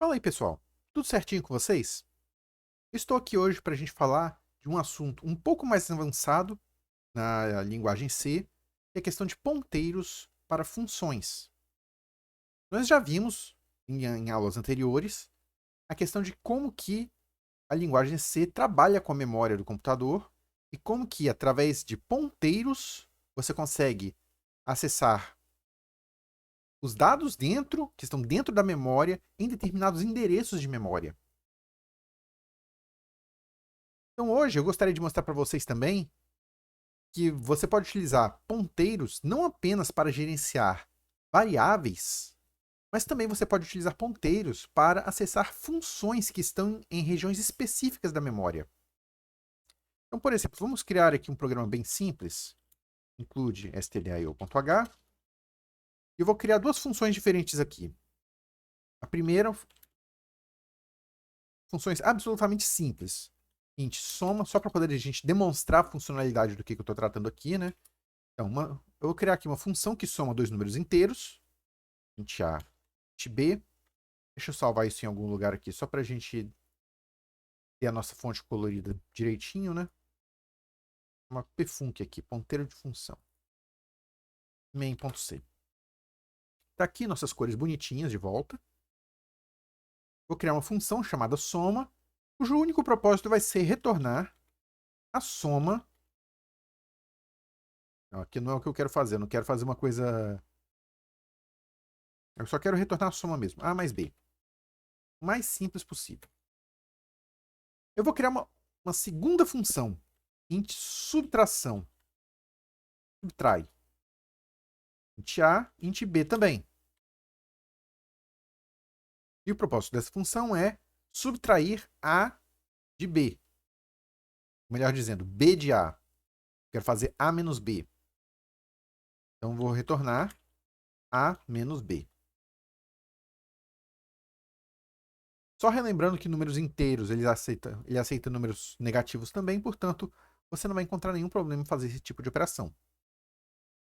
Fala aí, pessoal. Tudo certinho com vocês? Estou aqui hoje para a gente falar de um assunto um pouco mais avançado na linguagem C, que é a questão de ponteiros para funções. Nós já vimos em aulas anteriores a questão de como que a linguagem C trabalha com a memória do computador e como que, através de ponteiros, você consegue acessar os dados que estão dentro da memória em determinados endereços de memória. Então hoje eu gostaria de mostrar para vocês também que você pode utilizar ponteiros não apenas para gerenciar variáveis, mas também você pode utilizar ponteiros para acessar funções que estão em regiões específicas da memória. Então, por exemplo, vamos criar aqui um programa bem simples, include stdio.h, e eu vou criar duas funções diferentes aqui. A primeira, funções absolutamente simples. Int soma, só para poder a gente demonstrar a funcionalidade do que eu estou tratando aqui, né? Então, eu vou criar aqui uma função que soma dois números inteiros, int a, int b. Deixa eu salvar isso em algum lugar aqui, só para a gente ter a nossa fonte colorida direitinho, né? Uma pfunc aqui, ponteiro de função. main.c. Tá aqui nossas cores bonitinhas de volta. Vou criar uma função chamada soma, cujo único propósito vai ser retornar a soma. Não, aqui não é o que eu quero fazer, eu não quero fazer uma coisa... Eu só quero retornar a soma mesmo, A mais B. O mais simples possível. Eu vou criar uma segunda função, int subtração. Subtrai. Int A, int B também. E o propósito dessa função é subtrair A de B. Melhor dizendo, B de A. Quero fazer A menos B. Então, vou retornar A menos B. Só relembrando que números inteiros ele aceita números negativos também, portanto, você não vai encontrar nenhum problema em fazer esse tipo de operação.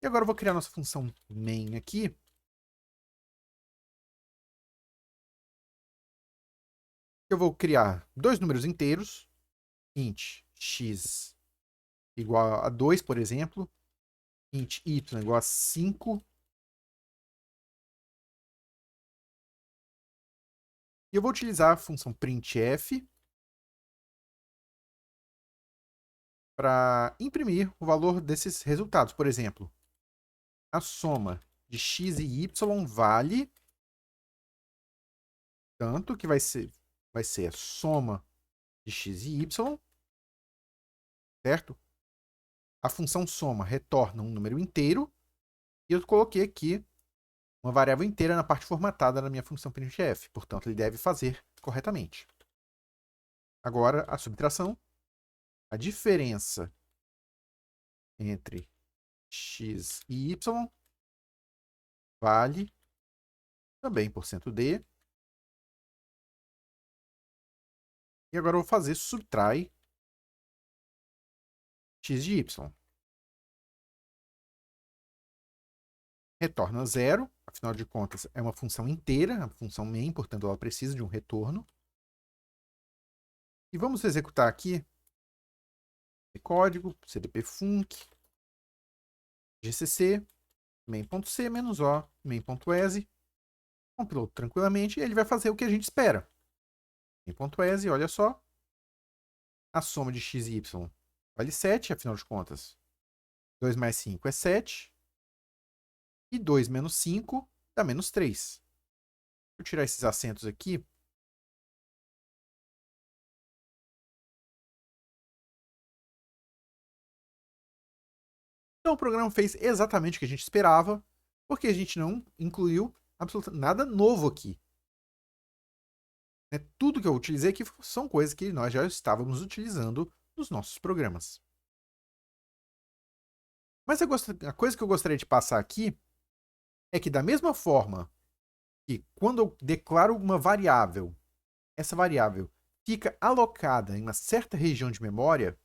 E agora eu vou criar nossa função main aqui. Eu vou criar dois números inteiros, int x igual a 2, por exemplo, int y igual a 5, e eu vou utilizar a função printf para imprimir o valor desses resultados. Por exemplo, a soma de x e y vale tanto, que vai ser a soma de x e y, certo? A função soma retorna um número inteiro, e eu coloquei aqui uma variável inteira na parte formatada da minha função printf, portanto, ele deve fazer corretamente. Agora, a subtração, a diferença entre x e y vale também %d. E agora eu vou fazer subtrai x de y. Retorna 0, afinal de contas é uma função inteira, a função main, portanto ela precisa de um retorno. E vamos executar aqui código, cdpfunc, gcc, main.c -o, main.exe, compilou tranquilamente e ele vai fazer o que a gente espera. Main.exe, olha só, a soma de x e y vale 7, afinal de contas, 2 mais 5 é 7, e 2 menos 5 dá menos 3. Vou tirar esses acentos aqui. Então o programa fez exatamente o que a gente esperava, porque a gente não incluiu absolutamente nada novo aqui. Tudo que eu utilizei aqui são coisas que nós já estávamos utilizando nos nossos programas. Mas a coisa que eu gostaria de passar aqui é que, da mesma forma que quando eu declaro uma variável, essa variável fica alocada em uma certa região de memória,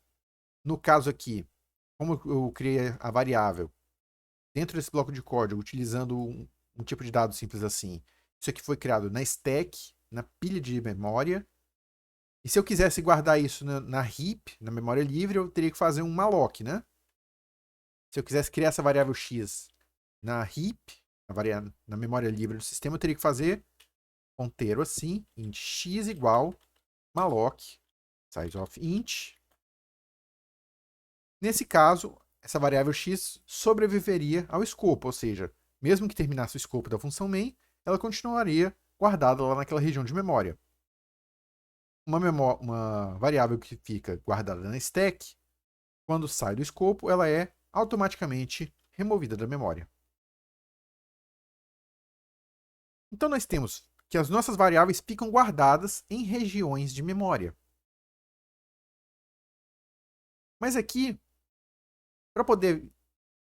no caso aqui, como eu criei a variável dentro desse bloco de código, utilizando um tipo de dado simples assim, isso aqui foi criado na stack, na pilha de memória. E se eu quisesse guardar isso na heap, na memória livre, eu teria que fazer um malloc, né? Se eu quisesse criar essa variável x na heap, na memória livre do sistema, eu teria que fazer ponteiro assim, int x igual malloc size of int. Nesse caso, essa variável x sobreviveria ao escopo, ou seja, mesmo que terminasse o escopo da função main, ela continuaria guardada lá naquela região de memória. Uma variável que fica guardada na stack, quando sai do escopo, ela é automaticamente removida da memória. Então nós temos que as nossas variáveis ficam guardadas em regiões de memória. Mas aqui, para poder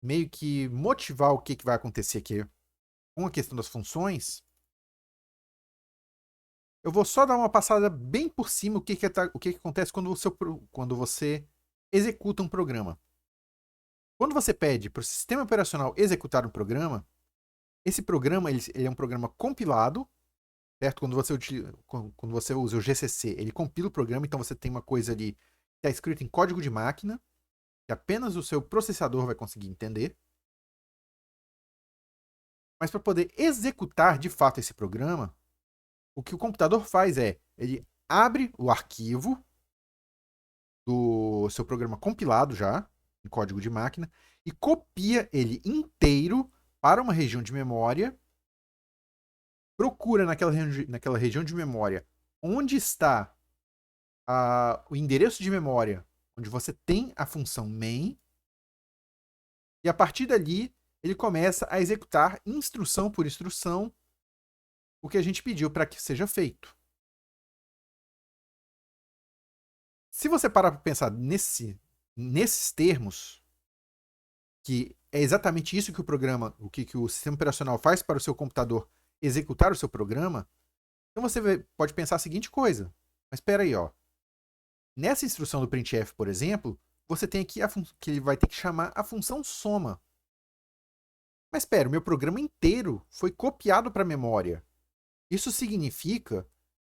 meio que motivar o que vai acontecer aqui com a questão das funções, eu vou só dar uma passada bem por cima o que acontece quando você executa um programa. Quando você pede para o sistema operacional executar um programa, esse programa ele é um programa compilado, certo? Quando você usa o GCC, ele compila o programa, então você tem uma coisa ali que está escrita em código de máquina, que apenas o seu processador vai conseguir entender. Mas para poder executar de fato esse programa, o que o computador faz é, ele abre o arquivo do seu programa compilado já, em código de máquina, e copia ele inteiro para uma região de memória, procura naquela região de memória onde está o endereço de memória, onde você tem a função main, e a partir dali ele começa a executar instrução por instrução o que a gente pediu para que seja feito. Se você parar para pensar nesses termos, que é exatamente isso que que o sistema operacional faz para o seu computador executar o seu programa, então você pode pensar a seguinte coisa. Mas espera aí, ó. Nessa instrução do printf, por exemplo, você tem aqui que ele vai ter que chamar a função soma. Mas espera, o meu programa inteiro foi copiado para a memória. Isso significa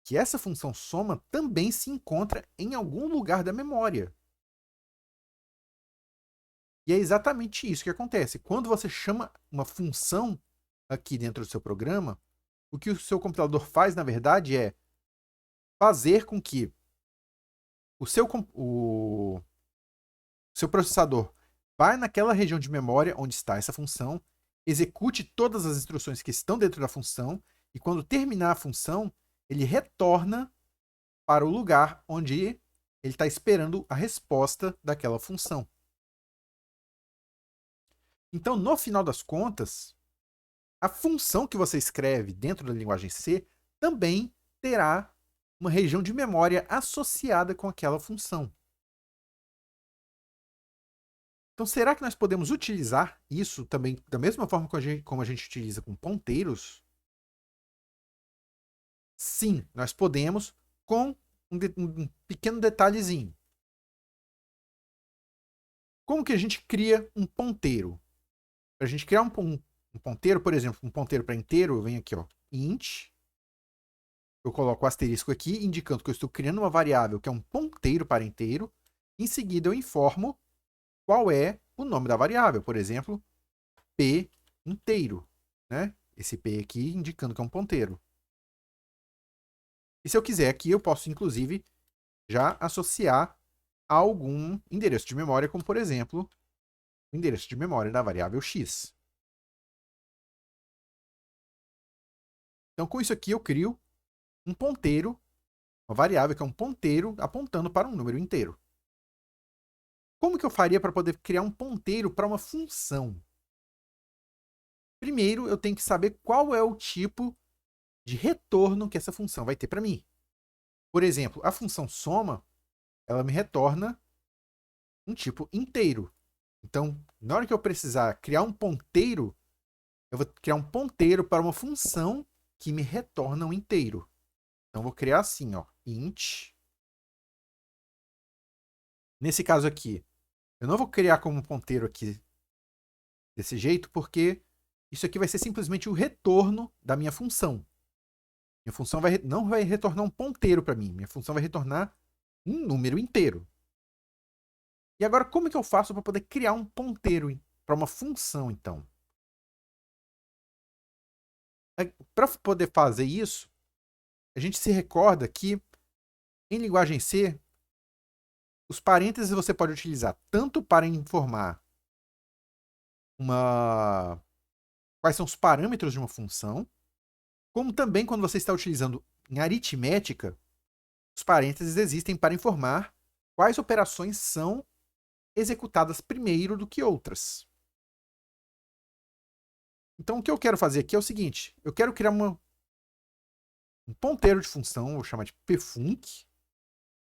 que essa função soma também se encontra em algum lugar da memória. E é exatamente isso que acontece. Quando você chama uma função aqui dentro do seu programa, o que o seu computador faz, na verdade, é fazer com que o seu processador vá naquela região de memória onde está essa função, execute todas as instruções que estão dentro da função, e quando terminar a função, ele retorna para o lugar onde ele está esperando a resposta daquela função. Então, no final das contas, a função que você escreve dentro da linguagem C também terá uma região de memória associada com aquela função. Então, será que nós podemos utilizar isso também da mesma forma como a gente utiliza com ponteiros? Sim, nós podemos, com um pequeno detalhezinho. Como que a gente cria um ponteiro? Para a gente criar um ponteiro, por exemplo, um ponteiro para inteiro, eu venho aqui, ó, int, eu coloco o asterisco aqui, indicando que eu estou criando uma variável que é um ponteiro para inteiro. Em seguida, eu informo qual é o nome da variável. Por exemplo, p inteiro, né? Esse p aqui indicando que é um ponteiro. E se eu quiser aqui, eu posso, inclusive, já associar a algum endereço de memória, como, por exemplo, o endereço de memória da variável x. Então, com isso aqui, eu crio um ponteiro, uma variável que é um ponteiro apontando para um número inteiro. Como que eu faria para poder criar um ponteiro para uma função? Primeiro, eu tenho que saber qual é o tipo de retorno que essa função vai ter para mim. Por exemplo, a função soma, ela me retorna um tipo inteiro. Então, na hora que eu precisar criar um ponteiro, eu vou criar um ponteiro para uma função que me retorna um inteiro. Então, eu vou criar assim, ó, int. Nesse caso aqui, eu não vou criar como um ponteiro aqui desse jeito, porque isso aqui vai ser simplesmente o retorno da minha função. Minha função não vai retornar um ponteiro para mim. Minha função vai retornar um número inteiro. E agora, como que eu faço para poder criar um ponteiro para uma função, então? Para poder fazer isso, a gente se recorda que em linguagem C, os parênteses você pode utilizar tanto para informar quais são os parâmetros de uma função, como também quando você está utilizando em aritmética, os parênteses existem para informar quais operações são executadas primeiro do que outras. Então, o que eu quero fazer aqui é o seguinte: eu quero criar um ponteiro de função, vou chamar de pfunc,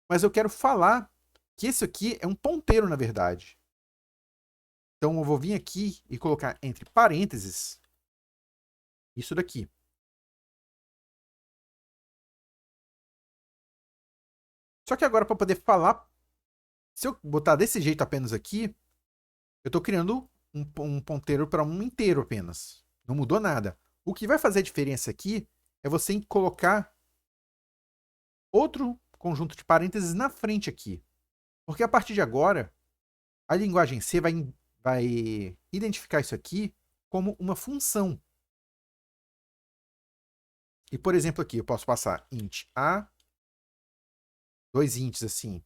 mas eu quero falar que esse aqui é um ponteiro, na verdade. Então, eu vou vir aqui e colocar entre parênteses isso daqui. Só que agora, para poder falar, se eu botar desse jeito apenas aqui, eu estou criando um ponteiro para um inteiro apenas. Não mudou nada. O que vai fazer a diferença aqui é você colocar outro conjunto de parênteses na frente aqui. Porque a partir de agora, a linguagem C vai identificar isso aqui como uma função. E, por exemplo, aqui eu posso passar int a, dois ints assim.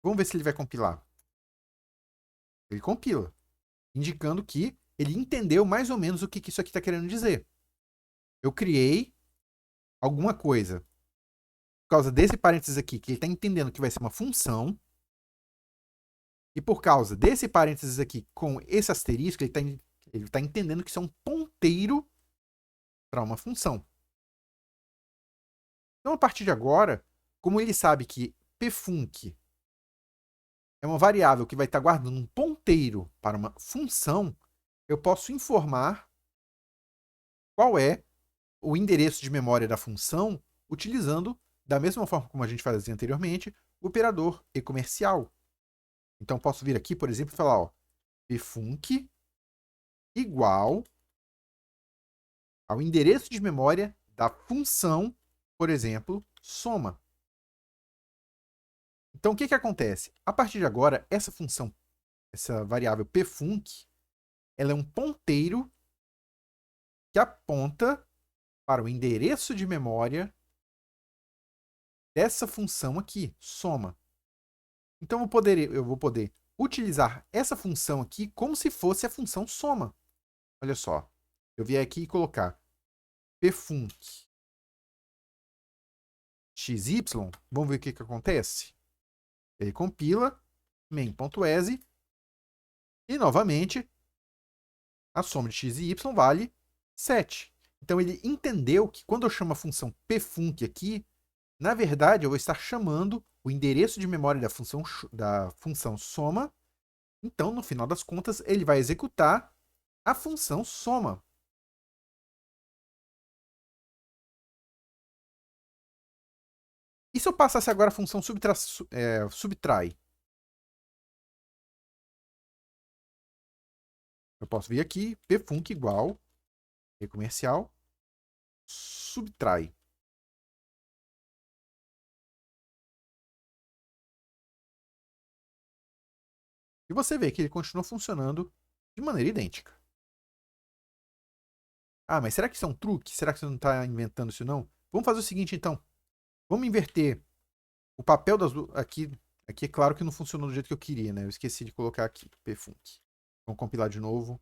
Vamos ver se ele vai compilar. Ele compila, indicando que ele entendeu mais ou menos o que isso aqui está querendo dizer. Eu criei alguma coisa por causa desse parênteses aqui, que ele está entendendo que vai ser uma função, e por causa desse parênteses aqui com esse asterisco, ele tá entendendo que isso é um ponteiro para uma função. Então, a partir de agora, como ele sabe que pfunc é uma variável que vai estar guardando um ponteiro para uma função, eu posso informar qual é o endereço de memória da função utilizando, da mesma forma como a gente fazia anteriormente, o operador e-comercial. Então, posso vir aqui, por exemplo, e falar, ó, pfunc igual ao endereço de memória da função, por exemplo, soma. Então, o que acontece? A partir de agora, essa função, essa variável pfunc, ela é um ponteiro que aponta para o endereço de memória dessa função aqui, soma. Então, eu vou poder utilizar essa função aqui como se fosse a função soma. Olha só, eu vier aqui e colocar pfunc xy, vamos ver o que acontece? Ele compila, main.exe, e novamente, a soma de x e y vale 7. Então ele entendeu que quando eu chamo a função pfunc aqui, na verdade eu vou estar chamando o endereço de memória da função soma. Então, no final das contas, ele vai executar a função soma. E se eu passasse agora a função subtrai? Eu posso vir aqui, pfunc igual, e-comercial, subtrai. E você vê que ele continua funcionando de maneira idêntica. Ah, mas será que isso é um truque? Será que você não está inventando isso não? Vamos fazer o seguinte, então. Vamos inverter o papel das duas. Aqui é claro que não funcionou do jeito que eu queria, né? Eu esqueci de colocar aqui, pfunc. Vamos compilar de novo,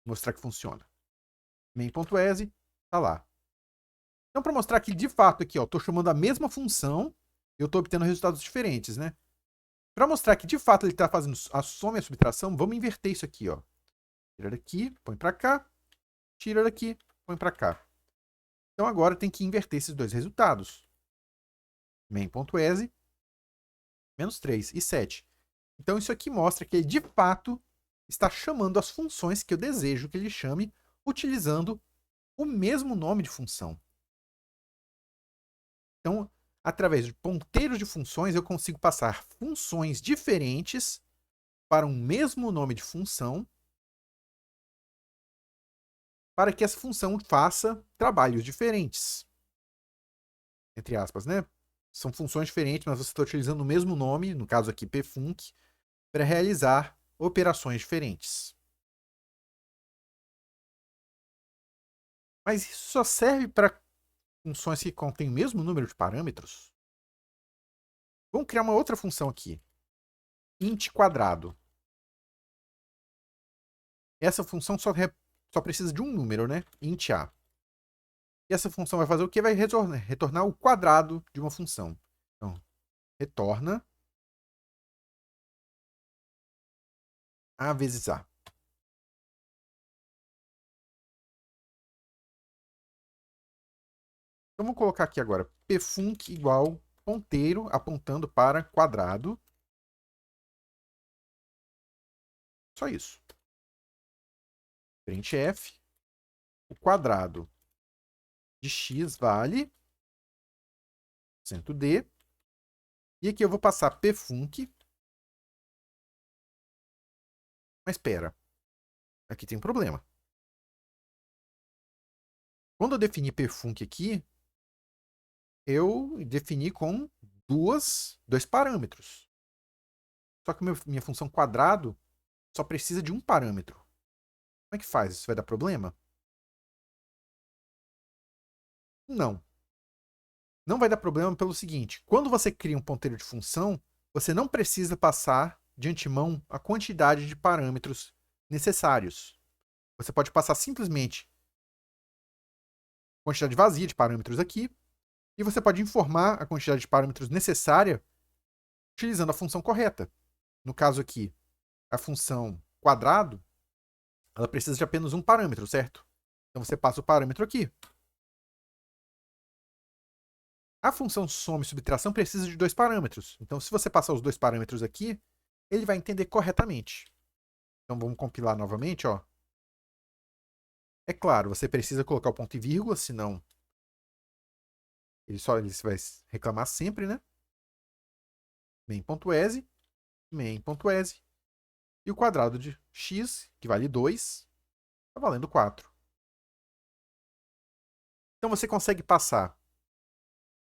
mostrar que funciona. main.exe, tá lá. Então, para mostrar que, de fato, aqui, ó, estou chamando a mesma função e eu estou obtendo resultados diferentes, né? Para mostrar que, de fato, ele está fazendo a soma e a subtração, vamos inverter isso aqui, ó. Tira daqui, põe para cá. Tira daqui, põe para cá. Então, agora tem que inverter esses dois resultados. main.exe, menos 3 e 7. Então, isso aqui mostra que ele, de fato, está chamando as funções que eu desejo que ele chame, utilizando o mesmo nome de função. Então, através de ponteiros de funções, eu consigo passar funções diferentes para um mesmo nome de função para que essa função faça trabalhos diferentes. Entre aspas, né? São funções diferentes, mas você está utilizando o mesmo nome, no caso aqui pfunc, para realizar operações diferentes. Mas isso só serve para funções que contêm o mesmo número de parâmetros? Vamos criar uma outra função aqui. Int quadrado. Essa função só precisa de um número, né? Int a. E essa função vai fazer o que? Vai retornar o quadrado de uma função. Então, retorna a vezes a. Então, vamos colocar aqui agora pfunc igual ponteiro apontando para quadrado. Só isso. Printf, o quadrado de x vale %d. E aqui eu vou passar pfunc. Mas espera, aqui tem um problema. Quando eu defini pfunc aqui, eu defini com dois parâmetros. Só que minha função quadrado só precisa de um parâmetro. Como é que faz? Isso vai dar problema? Não. Não vai dar problema pelo seguinte: quando você cria um ponteiro de função, você não precisa passar de antemão a quantidade de parâmetros necessários. Você pode passar simplesmente a quantidade vazia de parâmetros aqui, e você pode informar a quantidade de parâmetros necessária utilizando a função correta. No caso aqui, a função quadrado, ela precisa de apenas um parâmetro, certo? Então você passa o parâmetro aqui. A função soma e subtração precisa de dois parâmetros. Então, se você passar os dois parâmetros aqui, ele vai entender corretamente. Então, vamos compilar novamente. Ó. É claro, você precisa colocar o ponto e vírgula, senão ele vai reclamar sempre, né? main.ese, main.ese. E o quadrado de x, que vale 2, está valendo 4. Então, você consegue passar,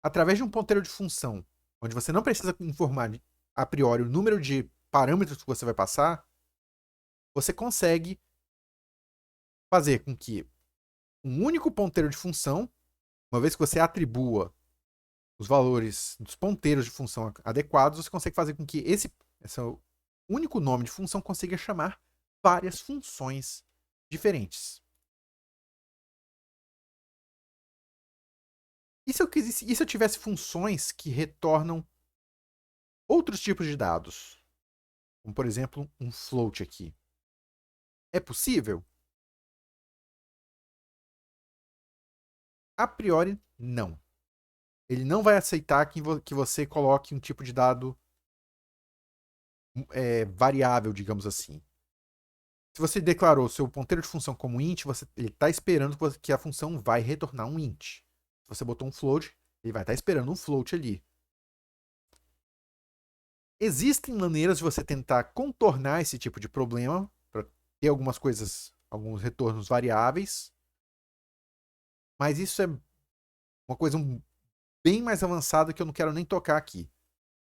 através de um ponteiro de função, onde você não precisa informar a priori o número de parâmetros que você vai passar, você consegue fazer com que um único ponteiro de função, uma vez que você atribua os valores dos ponteiros de função adequados, você consegue fazer com que esse único nome de função consiga chamar várias funções diferentes. E se eu tivesse funções que retornam outros tipos de dados? Como, por exemplo, um float aqui. É possível? A priori, não. Ele não vai aceitar que você coloque um tipo de dado variável, digamos assim. Se você declarou seu ponteiro de função como int, ele está esperando que a função vai retornar um int. Se você botou um float, ele vai estar esperando um float ali. Existem maneiras de você tentar contornar esse tipo de problema, para ter algumas coisas, alguns retornos variáveis, mas isso é uma coisa bem mais avançada que eu não quero nem tocar aqui.